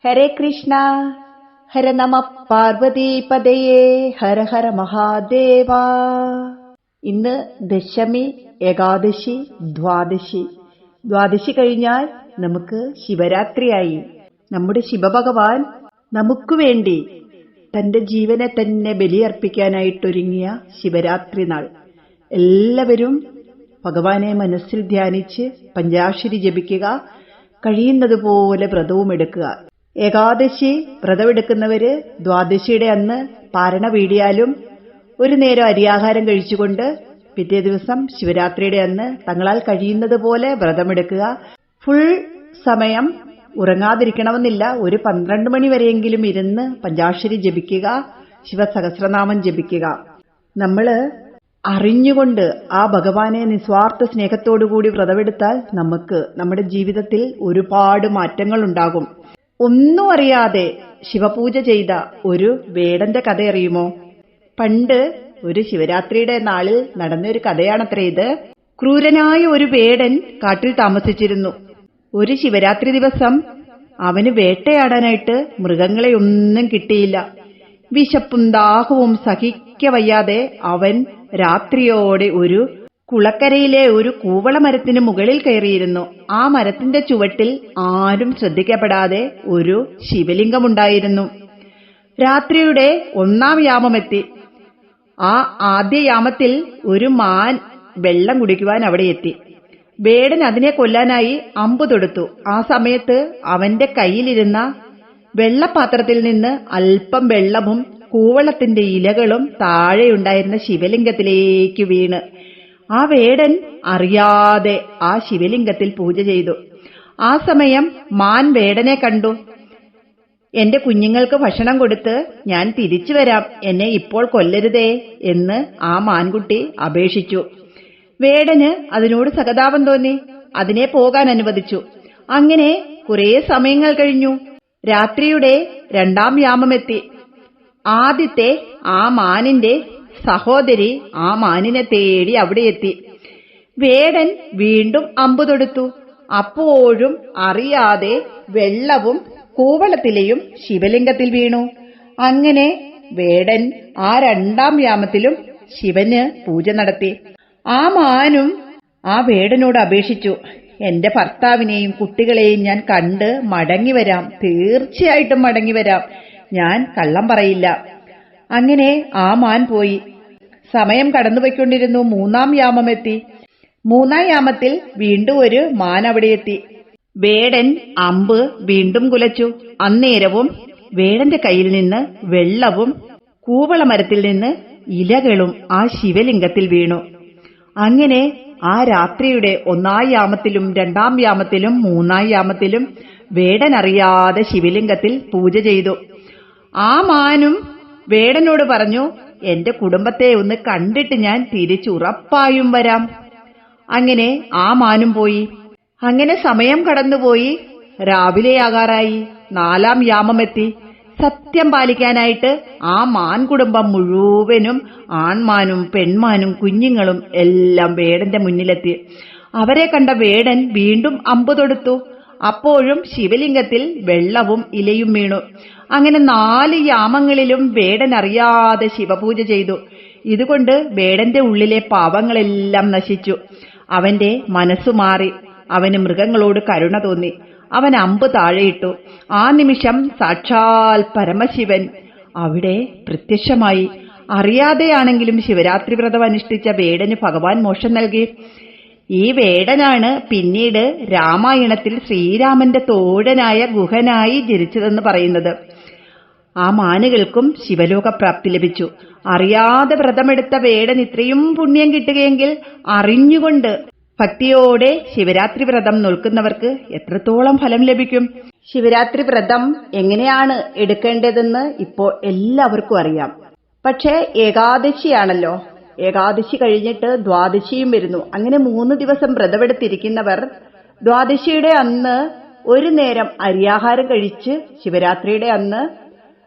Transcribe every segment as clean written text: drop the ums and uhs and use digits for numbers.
ഹരേ കൃഷ്ണ. ഹര നമ പാർവതീപതയേ. ഹര ഹര മഹാദേവ. ഇന്ന് ദശമി, ഏകാദശി, ദ്വാദശി കഴിഞ്ഞാൽ നമുക്ക് ശിവരാത്രിയായി. നമ്മുടെ ശിവഭഗവാൻ നമുക്ക് വേണ്ടി തന്റെ ജീവനെ തന്നെ ബലിയർപ്പിക്കാനായിട്ടൊരുങ്ങിയ ശിവരാത്രി നാൾ. എല്ലാവരും ഭഗവാനെ മനസ്സിൽ ധ്യാനിച്ച് പഞ്ചാക്ഷരി ജപിക്കുക, കഴിയുന്നതുപോലെ വ്രതവും എടുക്കുക. ഏകാദശി വ്രതമെടുക്കുന്നവര് ദ്വാദശിയുടെ അന്ന് പാരണ വീടിയാലും ഒരു നേരം അരിയാഹാരം കഴിച്ചുകൊണ്ട് പിറ്റേ ദിവസം ശിവരാത്രിയുടെ അന്ന് തങ്ങളാൽ കഴിയുന്നത് പോലെ വ്രതമെടുക്കുക. ഫുൾ സമയം ഉറങ്ങാതിരിക്കണമെന്നില്ല, ഒരു 12 മണി വരെയെങ്കിലും ഇരുന്ന് പഞ്ചാക്ഷരി ജപിക്കുക, ശിവസഹസ്രനാമം ജപിക്കുക. നമ്മള് അറിഞ്ഞുകൊണ്ട് ആ ഭഗവാനെ നിസ്വാർത്ഥ സ്നേഹത്തോടുകൂടി വ്രതമെടുത്താൽ നമുക്ക് നമ്മുടെ ജീവിതത്തിൽ ഒരുപാട് മാറ്റങ്ങൾ ഉണ്ടാകും. ഒന്നും അറിയാതെ ശിവപൂജ ചെയ്ത ഒരു വേടന്റെ കഥ അറിയുമോ? പണ്ട് ഒരു ശിവരാത്രിയുടെ നാളിൽ നടന്നൊരു കഥയാണത്രേ ഇത്. ക്രൂരനായ ഒരു വേടൻ കാട്ടിൽ താമസിച്ചിരുന്നു. ഒരു ശിവരാത്രി ദിവസം അവന് വേട്ടയാടാനായിട്ട് മൃഗങ്ങളെ ഒന്നും കിട്ടിയില്ല. വിശപ്പും ദാഹവും സഹിക്കവയ്യാതെ അവൻ രാത്രിയോടെ ഒരു കുളക്കരയിലെ ഒരു കൂവളമരത്തിന് മുകളിൽ കയറിയിരുന്നു. ആ മരത്തിന്റെ ചുവട്ടിൽ ആരും ശ്രദ്ധിക്കപ്പെടാതെ ഒരു ശിവലിംഗമുണ്ടായിരുന്നു. രാത്രിയുടെ 1-ാം യാമമെത്തി. ആ ആദ്യ യാമത്തിൽ ഒരു മാൻ വെള്ളം കുടിക്കുവാൻ അവിടെ എത്തി. വേടൻ അതിനെ കൊല്ലാനായി അമ്പു തൊടുത്തു. ആ സമയത്ത് അവന്റെ കയ്യിലിരുന്ന വെള്ളപാത്രത്തിൽ നിന്ന് അല്പം വെള്ളവും കൂവളത്തിന്റെ ഇലകളും താഴെയുണ്ടായിരുന്ന ശിവലിംഗത്തിലേക്ക് വീണ് ആ വേടൻ അറിയാതെ ആ ശിവലിംഗത്തിൽ പൂജ ചെയ്തു. ആ സമയം മാൻ വേടനെ കണ്ടു. എന്റെ കുഞ്ഞുങ്ങൾക്ക് ഭക്ഷണം കൊടുത്ത് ഞാൻ തിരിച്ചു വരാം, എന്നെ ഇപ്പോൾ കൊല്ലരുതേ എന്ന് ആ മാൻകുട്ടി അപേക്ഷിച്ചു. വേടന് അതിനോട് സഹതാപം തോന്നി, അതിനെ പോകാൻ അനുവദിച്ചു. അങ്ങനെ കുറെ സമയങ്ങൾ കഴിഞ്ഞു. രാത്രിയുടെ 2-ാം യാമമെത്തി. ആദ്യത്തെ ആ മാനിന്റെ സഹോദരി ആ മാനിനെ തേടി അവിടെ എത്തി. വേടൻ വീണ്ടും അമ്പു തൊടുത്തു. അപ്പോഴും അറിയാതെ വെള്ളവും കൂവളത്തിലെയും ശിവലിംഗത്തിൽ വീണു. അങ്ങനെ വേടൻ ആ 2-ാം യാമത്തിലും ശിവന് പൂജ നടത്തി. ആ മാനും ആ വേടനോട് അപേക്ഷിച്ചു, എന്റെ ഭർത്താവിനെയും കുട്ടികളെയും ഞാൻ കണ്ട് മടങ്ങിവരാം, തീർച്ചയായിട്ടും മടങ്ങിവരാം, ഞാൻ കള്ളം പറയില്ല. അങ്ങനെ ആ മാൻ പോയി. സമയം കടന്നുപോയിക്കൊണ്ടിരുന്നു. 3-ാം യാമമെത്തി. 3-ാം യാമത്തിൽ വീണ്ടും ഒരു മാൻ അവിടെ എത്തി. വേടൻ അമ്പ് വീണ്ടും കുലച്ചു. അന്നേരവും വേടന്റെ കയ്യിൽ നിന്ന് വെള്ളവും കൂവളമരത്തിൽ നിന്ന് ഇലകളും ആ ശിവലിംഗത്തിൽ വീണു. അങ്ങനെ ആ രാത്രിയുടെ 1-ാം യാമത്തിലും 2-ാം യാമത്തിലും 3-ാം യാമത്തിലും വേടൻ അറിയാതെ ശിവലിംഗത്തിൽ പൂജ ചെയ്തു. ആ മാനും വേടനോട് പറഞ്ഞു, എന്റെ കുടുംബത്തെ ഒന്ന് കണ്ടിട്ട് ഞാൻ തിരിച്ചുറപ്പായും വരാം. അങ്ങനെ ആ മാനും പോയി. അങ്ങനെ സമയം കടന്നുപോയി. രാവിലെയാകാറായി. 4-ാം യാമമെത്തി. സത്യം പാലിക്കാനായിട്ട് ആ മാൻ കുടുംബം മുഴുവനും, ആൺമാനും പെൺമാനും കുഞ്ഞുങ്ങളും എല്ലാം വേടന്റെ മുന്നിലെത്തി. അവരെ കണ്ട വേടൻ വീണ്ടും അമ്പു തൊടുത്തു. അപ്പോഴും ശിവലിംഗത്തിൽ വെള്ളവും ഇലയും വീണു. അങ്ങനെ 4 യാമങ്ങളിലും വേടൻ അറിയാതെ ശിവപൂജ ചെയ്തു. ഇതുകൊണ്ട് വേടന്റെ ഉള്ളിലെ പാപങ്ങളെല്ലാം നശിച്ചു. അവന്റെ മനസ്സു മാറി. അവന് മൃഗങ്ങളോട് കരുണ തോന്നി. അവൻ അമ്പ് താഴെയിട്ടു. ആ നിമിഷം സാക്ഷാൽ പരമശിവൻ അവിടെ പ്രത്യക്ഷമായി. അറിയാതെയാണെങ്കിലും ശിവരാത്രി വ്രതം അനുഷ്ഠിച്ച വേടന് ഭഗവാൻ മോക്ഷം നൽകി. ഈ വേടനാണ് പിന്നീട് രാമായണത്തിൽ ശ്രീരാമന്റെ തോഴനായ ഗുഹനായി ജനിച്ചതെന്ന് പറയുന്നത്. ആ മാനുകൾക്കും ശിവലോകപ്രാപ്തി ലഭിച്ചു. അറിയാതെ വ്രതമെടുത്ത വേടൻ ഇത്രയും പുണ്യം കിട്ടുകയെങ്കിൽ അറിഞ്ഞുകൊണ്ട് ഭക്തിയോടെ ശിവരാത്രി വ്രതം നോൽക്കുന്നവർക്ക് എത്രത്തോളം ഫലം ലഭിക്കും. ശിവരാത്രി വ്രതം എങ്ങനെയാണ് എടുക്കേണ്ടതെന്ന് ഇപ്പോൾ എല്ലാവർക്കും അറിയാം. പക്ഷേ ഏകാദശിയാണല്ലോ, ഏകാദശി കഴിഞ്ഞിട്ട് ദ്വാദശിയും വരുന്നു. അങ്ങനെ 3 ദിവസം വ്രതമെടുത്തിരിക്കുന്നവർ ദ്വാദശിയുടെ അന്ന് ഒരു നേരം അരിയാഹാരം കഴിച്ച് ശിവരാത്രിയുടെ അന്ന്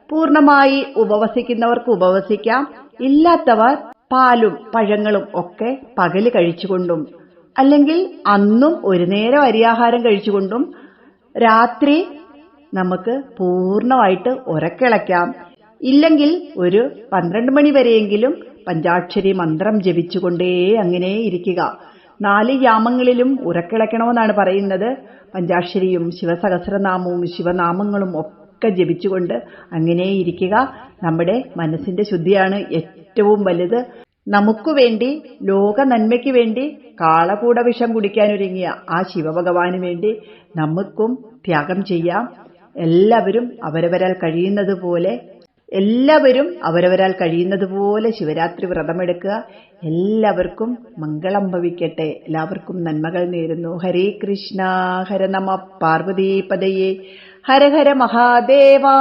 പൂർണ്ണമായി ഉപവസിക്കുന്നവർക്ക് ഉപവസിക്കാം. ഇല്ലാത്തവർ പാലും പഴങ്ങളും ഒക്കെ പകല് കഴിച്ചുകൊണ്ടും അല്ലെങ്കിൽ അന്നും ഒരു നേരം അരിയാഹാരം കഴിച്ചുകൊണ്ടും രാത്രി നമുക്ക് പൂർണ്ണമായിട്ട് ഉറക്കിളയ്ക്കാം. ഇല്ലെങ്കിൽ ഒരു 12 മണി വരെയെങ്കിലും പഞ്ചാക്ഷരി മന്ത്രം ജപിച്ചുകൊണ്ടേ അങ്ങനെ ഇരിക്കുക. 4 യാമങ്ങളിലും ഉറക്കിളയ്ക്കണമെന്നാണ് പറയുന്നത്. പഞ്ചാക്ഷരിയും ശിവസഹസ്രനാമവും ശിവനാമങ്ങളും ഒക്കെ ജപിച്ചുകൊണ്ട് അങ്ങനെ ഇരിക്കുക. നമ്മുടെ മനസ്സിന്റെ ശുദ്ധിയാണ് ഏറ്റവും വലുത്. നമുക്കു വേണ്ടി, ലോക നന്മയ്ക്ക് വേണ്ടി കാളകൂട വിഷം കുടിക്കാനൊരുങ്ങിയ ആ ശിവഭഗവാന് വേണ്ടി നമുക്കും ത്യാഗം ചെയ്യാം. എല്ലാവരും അവരവരാൽ കഴിയുന്നത് പോലെ ശിവരാത്രി വ്രതമെടുക്കുക. എല്ലാവർക്കും മംഗളം ഭവിക്കട്ടെ. എല്ലാവർക്കും നന്മകൾ നേരുന്നു. ഹരേ കൃഷ്ണ. ഹര നമ പാർവതീപതയേ. ഹര ഹര മഹാദേവാ.